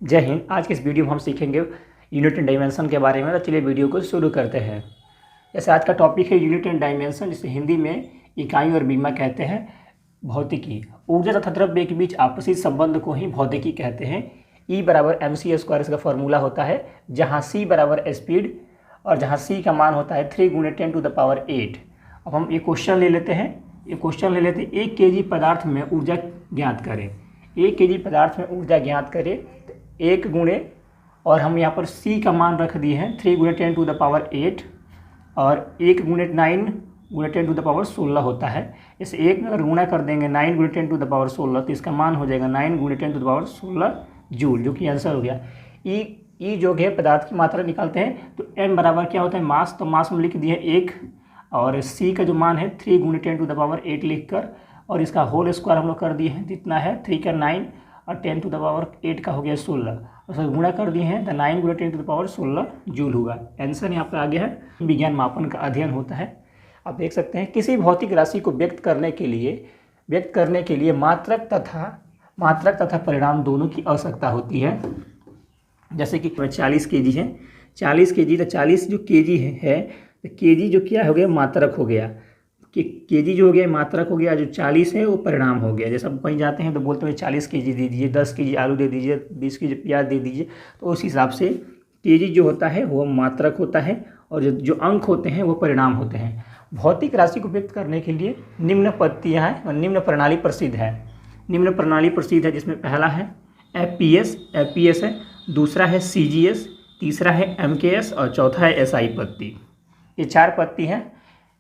जय हिंद। आज के इस वीडियो में हम सीखेंगे यूनिट एंड डायमेंशन के बारे में। तो चलिए वीडियो को शुरू करते हैं। जैसे आज का टॉपिक है यूनिट एंड डायमेंशन, जिसे हिंदी में इकाई और बीमा कहते हैं। भौतिकी, ऊर्जा तथा द्रव्य के बीच आपसी संबंध को ही भौतिकी कहते हैं। E बराबर mc² इसका फॉर्मूला होता है, जहाँ c बराबर स्पीड और जहाँ c का मान होता है 3 × 10⁸। अब हम ये क्वेश्चन ले लेते हैं। 1 kg पदार्थ में ऊर्जा ज्ञात करें। 1 kg पदार्थ में ऊर्जा ज्ञात करें तो 1 गुणे, और हम यहाँ पर c का मान रख दिए हैं 3 × 10⁸, और 1 गुणे 9 × 10⁻16 होता है। इसे 1 में अगर गुणा कर देंगे 9 × 10⁻16 तो इसका मान हो जाएगा 9 × 10⁻16 जूल, जो कि आंसर हो गया। ई जो है पदार्थ की मात्रा निकालते हैं तो m बराबर क्या होता है, मास। तो मास में लिख दिया 1, और c का जो मान है 3 × 10⁸ लिख कर, और इसका होल स्क्वायर हम लोग कर दिए हैं। जितना है 3 का 9 और 10⁸ का हो गया 16, उसका गुणा कर दिए हैं तो 9 × 10⁻16 जूल होगा। आंसर यहाँ पर आ गया है। विज्ञान मापन का अध्ययन होता है। आप देख सकते हैं किसी भौतिक राशि को व्यक्त करने के लिए मात्रक तथा परिणाम दोनों की आवश्यकता होती है। जैसे कि 40 kg है, 40 kg तो 40 जो kg है तो kg जो क्या हो गया, मात्रक हो गया। kg जो हो गया मात्रक हो गया, जो 40 है वो परिणाम हो गया। जैसे आप कहीं जाते हैं तो बोलते हैं 40 kg दे दीजिए, 10 kg आलू दे दीजिए, 20 kg प्याज दे दीजिए। तो उस हिसाब से kg जो होता है वो मात्रक होता है, और जो अंक होते हैं वो परिणाम होते हैं। भौतिक राशि को व्यक्त करने के लिए निम्न पद्धतियाँ हैं और निम्न प्रणाली प्रसिद्ध है। जिसमें पहला है एफपीएस है, दूसरा है सीजीएस, तीसरा है एमकेएस और चौथा है एसआई पद्धति। ये 4 पद्धति हैं।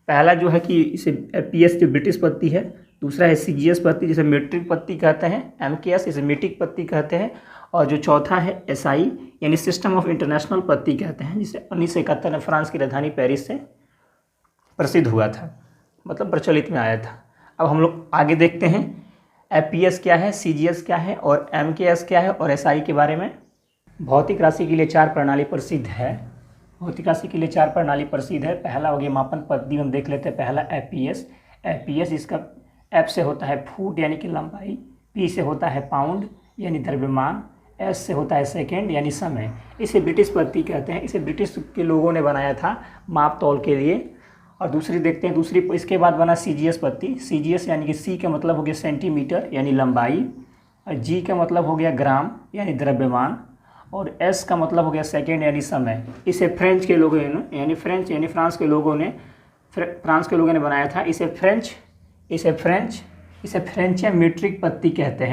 पहला जो है कि इसे एफपीएस जो ब्रिटिश पद्धति है, दूसरा है सीजीएस पद्धति जिसे मीट्रिक पद्धति कहते हैं, एमकेएस इसे मीट्रिक पद्धति कहते हैं, और जो चौथा है एसआई यानी सिस्टम ऑफ इंटरनेशनल पद्धति कहते हैं, जिसे 1971 में फ्रांस की राजधानी पेरिस से प्रसिद्ध हुआ था, मतलब प्रचलित में आया था। अब हम लोग आगे देखते हैं एफपीएस क्या है, सीजीएस क्या है और एमकेएस क्या है और एसआई के बारे में। भौतिक राशि के लिए 4 प्रणाली प्रसिद्ध है। पहला हो गया मापन पद्धति, हम देख लेते हैं। पहला एफपीएस इसका एफ से होता है फुट यानी कि लंबाई, पी से होता है पाउंड यानी द्रव्यमान, एस से होता है सेकेंड यानी समय। इसे ब्रिटिश पद्धति कहते हैं। इसे ब्रिटिश के लोगों ने बनाया था माप तौल के लिए। और दूसरी देखते हैं, इसके बाद बना सीजीएस पद्धति। सीजीएस यानी कि सी का मतलब हो गया सेंटीमीटर यानी लंबाई, और जी का मतलब हो गया ग्राम यानी द्रव्यमान, और एस का मतलब हो गया सेकेंड यानी समय। इसे फ्रांस के लोगों ने बनाया था। इसे फ्रेंच या मीट्रिक पद्धति कहते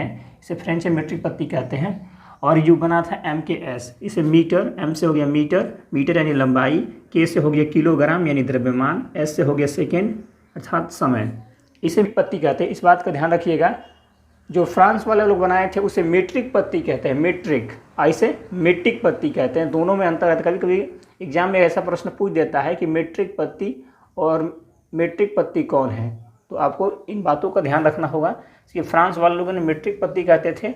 हैं। और जो बना था एमकेएस, इसे मीटर, एम से हो गया मीटर यानी लंबाई, के से हो गया किलोग्राम यानी द्रव्यमान, एस से हो गया सेकेंड अर्थात समय। इसे भी पद्धति कहते हैं। इस बात का ध्यान रखिएगा, जो फ्रांस वाले लोग बनाए थे उसे मीट्रिक पद्धति कहते हैं, इसे मीट्रिक पद्धति कहते हैं। दोनों में अंतर है। कभी कभी एग्जाम में ऐसा प्रश्न पूछ देता है कि मीट्रिक पद्धति और मीट्रिक पद्धति कौन है, तो आपको इन बातों का ध्यान रखना होगा कि फ्रांस वाले लोगों ने मीट्रिक पद्धति कहते थे,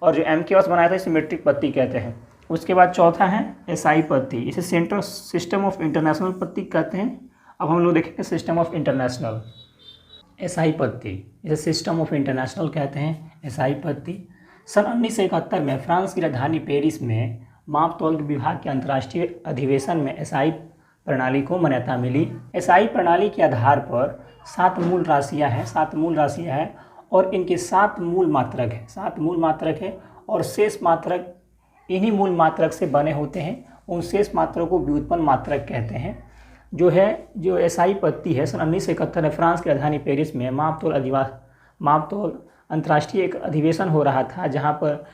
और जो एमकेएस बनाया था इसे मीट्रिक पद्धति कहते हैं। उसके बाद चौथा है एसआई पद्धति, इसे सेंट्रल सिस्टम ऑफ इंटरनेशनल पद्धति कहते हैं। अब हम लोग देखेंगे सिस्टम ऑफ इंटरनेशनल। एसआई पद्धति इसे सिस्टम ऑफ इंटरनेशनल कहते हैं, एसआई पद्धति। सन 1971 में फ्रांस की राजधानी पेरिस में माप तौल विभाग के अंतर्राष्ट्रीय अधिवेशन में एसआई प्रणाली को मान्यता मिली। एसआई प्रणाली के आधार पर 7 मूल राशियाँ हैं और इनके 7 मूल मात्रक है, और शेष मात्रक इन्हीं मूल मात्रक से बने होते हैं। उन शेष मात्रकों को व्युत्पन्न मात्रक कहते हैं। जो एसआई पद्धति है, सन 1971 में फ्रांस की राजधानी पेरिस में माप तौल अंतर्राष्ट्रीय एक अधिवेशन हो रहा था, जहां पर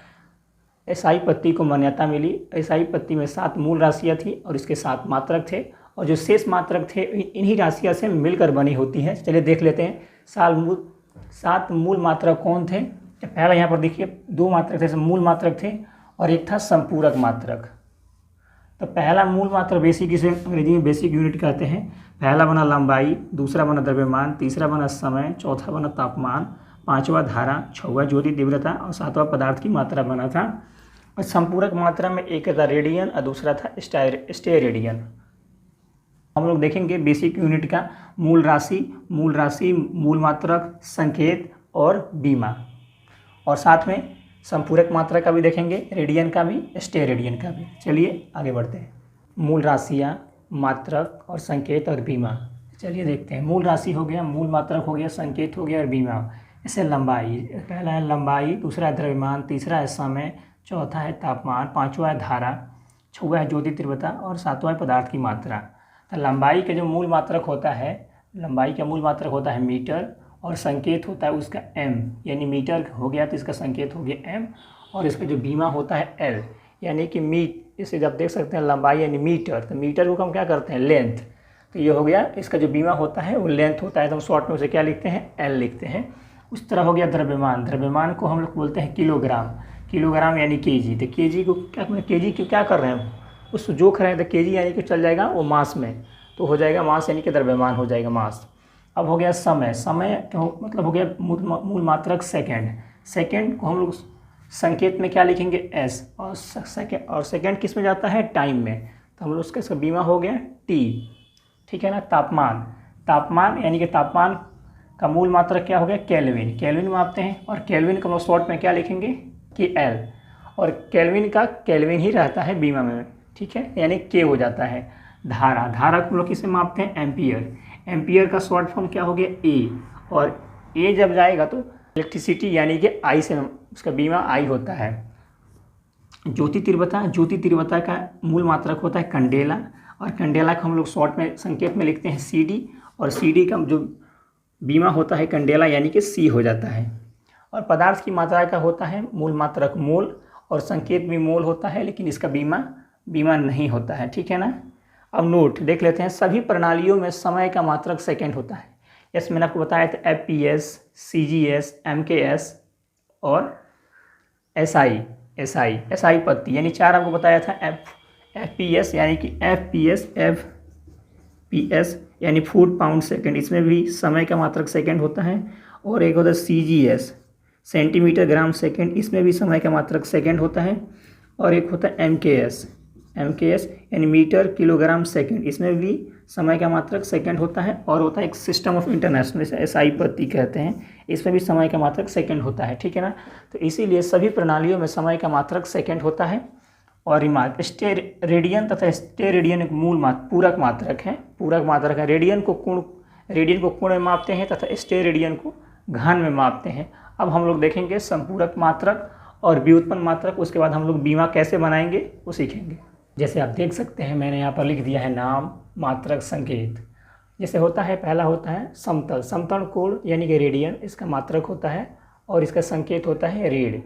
एसआई पद्धति को मान्यता मिली। एसआई पद्धति में 7 मूल राशियां थी और इसके 7 मात्रक थे, और जो शेष मात्रक थे इन्हीं राशियां से मिलकर बनी होती हैं। चलिए देख लेते हैं 7 मूल मात्रक कौन थे। पहला यहाँ पर देखिए 2 मात्रक थे, मूल मात्रक थे, और एक था संपूरक मात्रक। तो पहला मूल मात्रक बेसिक, इसे अंग्रेजी में बेसिक यूनिट कहते हैं। पहला बना लंबाई, दूसरा बना द्रव्यमान, तीसरा बना समय, चौथा बना तापमान, पांचवा धारा, छठवां ज्योति तीव्रता और सातवां पदार्थ की मात्रा बना था। और संपूरक मात्रा में एक था रेडियन और दूसरा था स्टेरेडियन। हम लोग देखेंगे बेसिक यूनिट का मूल राशि, मूल मात्रक, संकेत और बीमा, और साथ में संपूरक मात्रा का भी देखेंगे, रेडियन का भी, स्टेरेडियन का भी। चलिए आगे बढ़ते हैं। मूल राशियाँ, मात्रक और संकेत और बीमा। चलिए देखते हैं। मूल राशि हो गया, मूल मात्रक हो गया, संकेत हो गया और बीमा। इससे लंबाई, पहला है लंबाई, दूसरा है द्रव्यमान, तीसरा है समय, चौथा है तापमान, पाँचवा है धारा, छठवां है ज्योति तीव्रता और सातवां है पदार्थ की मात्रा। तो लंबाई का जो मूल मात्रक होता है, लंबाई का मूल मात्रक होता है मीटर और संकेत होता है उसका m, यानी मीटर हो गया तो इसका संकेत हो गया m, और इसका जो बीमा होता है l, यानी कि इसे जब देख सकते हैं लंबाई यानी मीटर, तो मीटर को हम क्या करते हैं लेंथ, तो ये हो गया इसका जो बीमा होता है वो लेंथ होता है, तो हम शॉर्ट में उसे क्या लिखते हैं l लिखते हैं। उस तरह हो गया द्रव्यमान, द्रव्यमान को हम लोग बोलते हैं किलोग्राम, किलोग्राम यानी केजी। तो केजी को क्या, केजी को क्या कर रहे हैं, उस जोख रहे हैं, तो केजी यानी कि चल जाएगा वो मास में, तो हो जाएगा मास यानी कि द्रव्यमान हो जाएगा मास। अब हो गया समय, समय मतलब हो गया मूल मात्रक सेकंड, सेकंड को हम लोग संकेत में क्या लिखेंगे s, और सेकंड किस में जाता है टाइम में, तो हम लोग उसका बीमा हो गया t, ठीक है ना। तापमान, तापमान यानी कि तापमान का मूल मात्रक क्या हो गया केल्विन, केल्विन मापते हैं, और केल्विन को हम लोग शॉर्ट में क्या लिखेंगे कि L, और केल्विन का केल्विन ही रहता है बीमा में, ठीक है, यानी K हो जाता है। धारा, धारा को हम लोग किसे मापते हैं एम्पियर, एम्पियर का शॉर्ट फॉर्म क्या हो गया A, और A जब जाएगा तो इलेक्ट्रिसिटी यानी कि I से उसका बीमा I होता है। ज्योति तीव्रता, ज्योति तीव्रता का मूल मात्रक होता है कंडेला, और कंडेला को हम लोग शॉर्ट में संकेत में लिखते हैं CD, और CD का जो बीमा होता है कंडेला यानी कि C हो जाता है। और पदार्थ की मात्रा का होता है मूल मात्रक मोल, और संकेत भी मोल होता है, लेकिन इसका बीमा नहीं होता है, ठीक है ना। अब नोट देख लेते हैं। सभी प्रणालियों में समय का मात्रक सेकंड होता है। यस, मैंने आपको बताया था FPS, CGS, MKS और SI पत्ती, यानी चार आपको बताया था। FPS यानी कि FPS यानी फुट पाउंड सेकंड, इसमें भी समय का मात्रक सेकंड होता है। और एक होता है CGS, सेंटीमीटर ग्राम सेकंड, इसमें भी समय का मात्रक सेकंड होता है। और एक होता है MKS यानी मीटर किलोग्राम सेकंड, इसमें भी समय का मात्रक सेकंड होता है। और होता है एक सिस्टम ऑफ इंटरनेशनल, जैसे SI पत्ती कहते हैं, इसमें भी समय का मात्रक सेकंड होता है, ठीक है ना। तो इसीलिए सभी प्रणालियों में समय का मात्रक सेकंड होता है। और रिमार्क, रेडियन तथा स्टेरेडियन एक पूरक मात्रक है, पूरक मात्रक है। रेडियन को कोण में मापते हैं तथा स्टेरेडियन को घन में मापते हैं। अब हम लोग देखेंगे संपूरक मात्रक और व्युत्पन्न मात्रक, उसके बाद हम लोग बीमा कैसे बनाएंगे वो सीखेंगे। जैसे आप देख सकते हैं मैंने यहाँ पर लिख दिया है नाम, मात्रक, संकेत। जैसे होता है, पहला होता है समतल, समतल कोण यानी कि रेडियन, इसका मात्रक होता है और इसका संकेत होता है रेड।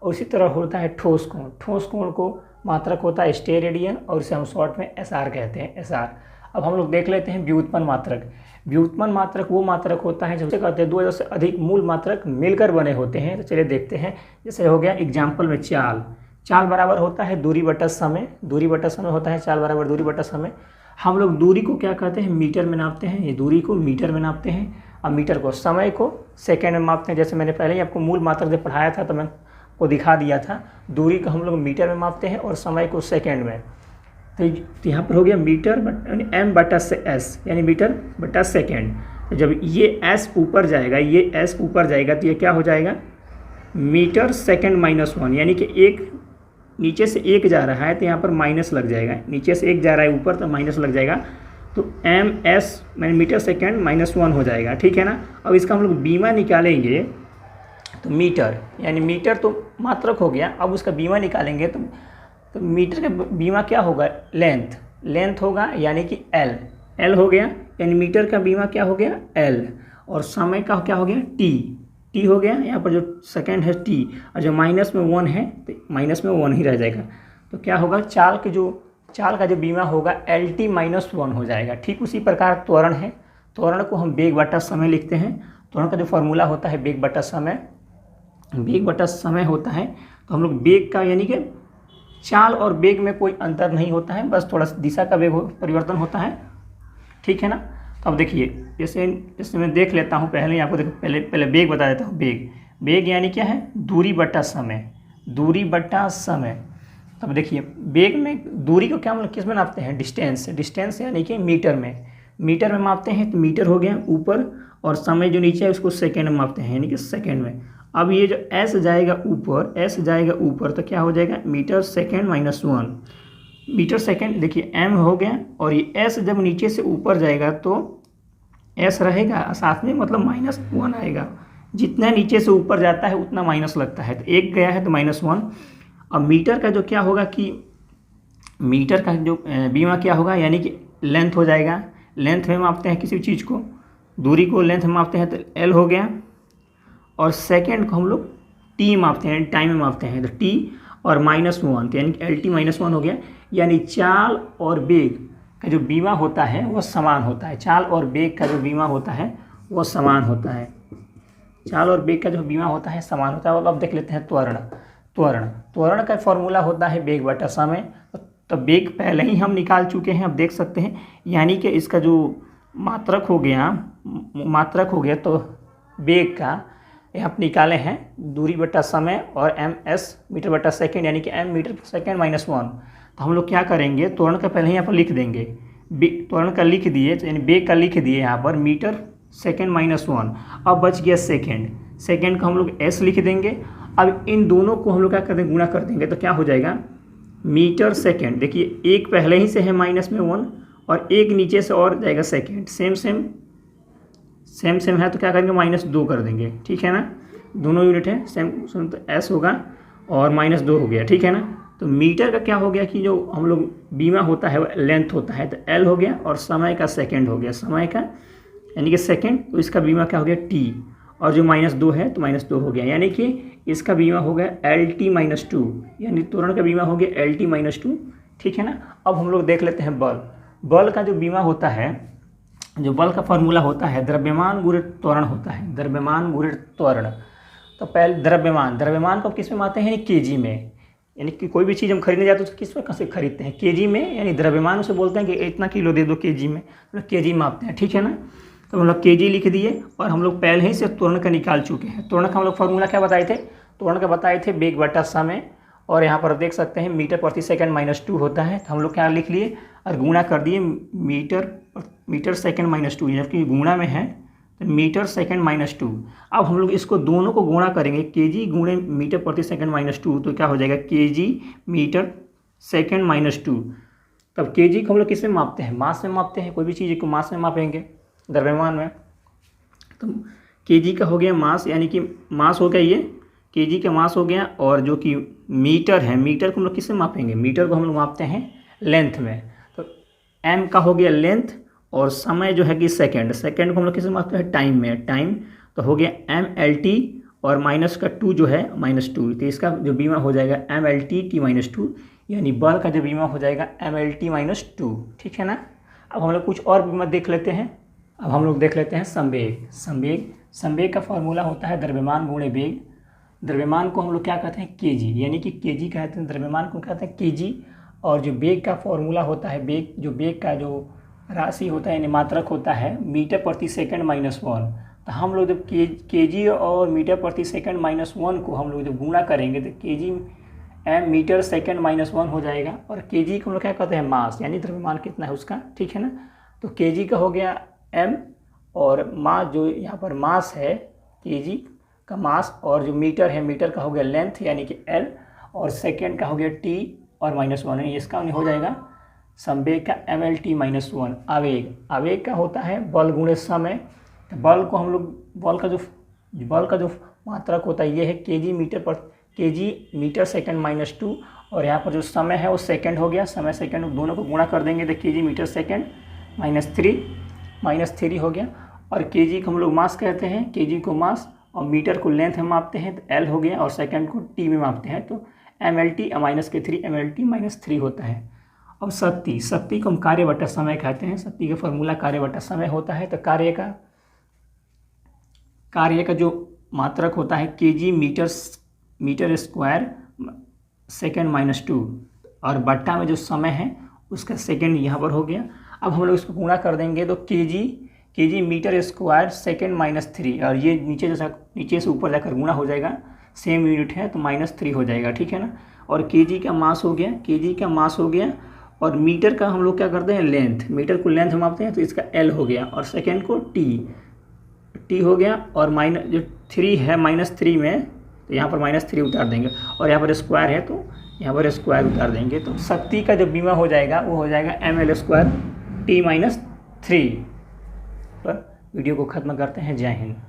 और इसी तरह होता है ठोस कोण, ठोस कोण को मात्रक होता है स्टेरेडियन, और इसे हम शॉर्ट में SR कहते हैं, SR। अब हम लोग देख लेते हैं व्युत्पन्न मात्रक। व्युत्पन्न मात्रक वो मात्रक होता है जब से कहते हैं 2 या से अधिक मूल मात्रक मिलकर बने होते हैं। तो चलिए देखते हैं। जैसे हो गया एग्जाम्पल में चाल, चाल बराबर होता है दूरी बटा समय, दूरी बटा समय होता है चाल बराबर दूरी बटा समय। हम लोग दूरी को क्या कहते हैं मीटर में नापते हैं, ये दूरी को मीटर में नापते हैं। अब मीटर को, समय को सेकेंड में मापते हैं। जैसे मैंने पहले ही आपको मूल मात्रक जब पढ़ाया था तो मैं को दिखा दिया था, दूरी को हम लोग मीटर में मापते हैं और समय को सेकेंड में। तो यहाँ पर हो गया मीटर M बटा से S, यानी मीटर बटा सेकेंड। तो जब ये S ऊपर जाएगा, ये S ऊपर जाएगा तो ये क्या हो जाएगा मीटर सेकेंड -1, यानी कि एक नीचे से एक जा रहा है तो यहाँ पर माइनस लग जाएगा, नीचे से एक जा रहा है ऊपर तो माइनस लग जाएगा। तो MS मीटर सेकेंड -1 हो जाएगा, ठीक है ना। अब इसका हम लोग बीमा निकालेंगे तो मीटर, यानी मीटर तो मात्रक हो गया, अब उसका बीमा निकालेंगे तो मीटर का बीमा क्या होगा लेंथ, लेंथ होगा यानी कि L हो गया, यानी मीटर का बीमा क्या हो गया L। और समय का क्या हो गया T हो गया, यहाँ पर जो सेकेंड है T, और जो माइनस में 1 है तो माइनस में 1 ही रह जाएगा। तो क्या होगा चाल का जो बीमा होगा LT -1 हो जाएगा। ठीक उसी प्रकार त्वरण है, त्वरण को हम वेग बटा समय लिखते हैं। त्वरण का जो फॉर्मूला होता है वेग बटा समय होता है। तो हम लोग वेग का यानी कि चाल और वेग में कोई अंतर नहीं होता है, बस थोड़ा सा दिशा का वेग परिवर्तन होता है, ठीक है ना। तो अब देखिए जैसे मैं देख लेता हूँ, पहले आपको देखो, पहले वेग बता देता हूँ। वेग यानी क्या है दूरी बटा समय। तब देखिए वेग में दूरी को क्या हम लोग किस में नापते हैं डिस्टेंस यानी कि मीटर में मापते हैं। तो मीटर हो गया ऊपर, और समय जो नीचे है उसको सेकेंड में मापते हैं यानी कि सेकेंड में। अब ये जो एस जाएगा ऊपर, एस जाएगा ऊपर तो क्या हो जाएगा metre second minus 1 metre second. देखिए एम हो गया और ये एस जब नीचे से ऊपर जाएगा तो एस रहेगा साथ में, मतलब -1 आएगा। जितना नीचे से ऊपर जाता है उतना माइनस लगता है, तो एक गया है तो -1। अब मीटर का जो क्या होगा कि मीटर का जो बीमा क्या होगा, यानी कि लेंथ हो जाएगा। लेंथ में मापते हैं किसी चीज़ को, दूरी को लेंथ में मापते हैं तो एल हो गया, और सेकेंड को हम लोग टी मापते हैं, टाइम में मापते हैं तो टी और -1 तो यानी कि एल टी -1 हो गया। यानी चाल और वेग का जो बीमा होता है वो समान होता है। चाल और वेग का जो बीमा होता है वो समान होता है। चाल और वेग का जो बीमा होता है समान होता है। और अब देख लेते हैं त्वरण। त्वरण का फॉर्मूला होता है वेग बटा समय। तो वेग पहले ही हम निकाल चुके हैं, अब देख सकते हैं। यानी कि इसका जो मात्रक हो गया तो वेग का यहाँ पर निकाले हैं दूरी बटा समय और एम एस मीटर बटा सेकेंड, यानी कि एम मीटर सेकेंड -1। तो हम लोग क्या करेंगे, त्वरण का पहले यहाँ पर लिख देंगे, त्वरण का लिख दिए यानी वेग का लिख दिए यहाँ पर मीटर सेकेंड -1। अब बच गया सेकेंड को हम लोग एस लिख देंगे। अब इन दोनों को हम लोग क्या कर देंगे, गुणा कर देंगे तो क्या हो जाएगा मीटर सेकेंड। देखिए एक पहले ही से है -1 और एक नीचे से और जाएगा सेकेंड, सेम है तो क्या करेंगे -2 कर देंगे, ठीक है ना। दोनों यूनिट है सेम तो एस होगा और -2 हो गया, ठीक है ना। तो मीटर का क्या हो गया कि जो हम लोग बीमा होता है वो लेंथ होता है तो एल हो गया, और समय का सेकेंड हो गया, समय का यानी कि सेकेंड, तो इसका बीमा क्या हो गया टी, और जो -2 है तो -2 हो गया, यानी कि इसका बीमा हो गया एल टी -2, यानी त्वरण का बीमा हो गया एल टी -2, ठीक है ना। अब हम लोग देख लेते हैं बल का जो बीमा होता है, जो बल का फॉर्मूला होता है द्रव्यमान गुणित त्वरण होता है, द्रव्यमान गुणित त्वरण। तो पहले द्रव्यमान को किस में मापते हैं, केजी में। यानी कि कोई भी चीज़ हम खरीदने जाते हैं तो किस में कैसे खरीदते हैं, केजी में, यानी द्रव्यमान उसे बोलते हैं कि इतना किलो दे दो केजी में, मतलब केजी मापते हैं, ठीक है ना। तो हम लोग केजी लिख दिए, और हम लोग पहले ही से त्वरण का निकाल चुके हैं। त्वरण का हम लोग फॉर्मूला क्या बताए थे, त्वरण का बताए थे वेग बटा समय, और यहाँ पर देख सकते हैं मीटर प्रति सेकंड -2 होता है, तो हम लोग क्या लिख लिए और गुणा कर दिए मीटर सेकंड -2, जबकि गुणा में है तो मीटर सेकंड -2। अब हम लोग इसको दोनों को गुणा करेंगे, केजी गुणे मीटर प्रति सेकंड -2, तो क्या हो जाएगा केजी मीटर सेकंड -2। तब केजी को हम लोग किसमें मापते हैं, मास में मापते हैं। कोई भी चीज़ को मास में मापेंगे द्रव्यमान में, तो केजी का हो गया मास, यानी कि मास हो गया ये केजी का मास हो गया। और जो कि मीटर है, मीटर को हम लोग किससे मापेंगे, मीटर को हम लोग मापते हैं लेंथ में। तो एम का हो गया लेंथ, और समय जो है कि सेकंड को हम लोग किससे मापते हैं, टाइम में, टाइम तो हो गया एम एल टी, और माइनस का 2 जो है -2, तो इसका जो बीमा हो जाएगा एम एल टी टी -2, यानी बल का जो बीमा हो जाएगा एम एल टी -2, ठीक है ना। अब हम लोग कुछ और बीमा देख लेते हैं। अब हम लोग देख लेते हैं संवेग का फॉर्मूला होता है द्रव्यमान गुणे वेग। द्रव्यमान को हम लोग क्या कहते हैं, केजी, यानी कि केजी कहते हैं, द्रव्यमान को कहते हैं केजी। और जो वेग का फॉर्मूला होता है, वेग का जो राशि होता है यानी मात्रक होता है मीटर प्रति सेकंड -1। तो हम लोग जब केजी और मीटर प्रति सेकंड -1 को हम लोग जब गुणा करेंगे तो केजी एम मीटर सेकंड -1 हो जाएगा। और केजी को हम लोग क्या कहते हैं, मास, यानी द्रव्यमान कितना है उसका, ठीक है ना। तो केजी का हो गया एम, और मास जो यहाँ पर मास है केजी का मास, और जो मीटर है मीटर का हो गया लेंथ यानी कि एल, और सेकेंड का हो गया टी और -1, इसका हो जाएगा संवेग का एम एल टी -1। आवेग का होता है बल गुणे समय। तो बल को हम लोग बल का जो मात्रक होता है ये है केजी मीटर सेकंड -2, और यहाँ पर जो समय है वो सेकंड हो गया, समय सेकंड दोनों को गुणा कर देंगे तो केजी मीटर सेकंड -3 हो गया। और केजी को हम लोग मास कहते हैं, केजी को मास, और मीटर को लेंथ में मापते हैं तो एल हो गया, और सेकंड को टी में मापते हैं तो M L T -3 M L T -3 होता है। अब शक्ति को हम कार्य बटा समय कहते हैं। शक्ति का फॉर्मूला कार्य बटा समय होता है। तो कार्य का जो मात्रक होता है केजी मीटर स्क्वायर सेकंड -2, और बट्टा में जो समय है उसका सेकंड यहाँ पर हो गया। अब हम लोग इसको गुणा कर देंगे तो केजी मीटर स्क्वायर सेकंड -3, और ये नीचे से ऊपर जाकर गुणा हो जाएगा, सेम यूनिट है तो -3 हो जाएगा, ठीक है ना। और केजी का मास हो गया, और मीटर का हम लोग क्या करते हैं लेंथ, मीटर को लेंथ मापते हैं तो इसका एल हो गया, और सेकंड को टी हो गया, और माइनस जो 3 है -3 में, तो यहाँ पर -3 उतार देंगे, और यहाँ पर स्क्वायर है तो यहाँ पर स्क्वायर उतार देंगे, तो शक्ति का जो बीमा हो जाएगा वो हो जाएगा ml² t - 3 पर। वीडियो को ख़त्म करते हैं। जय हिंद।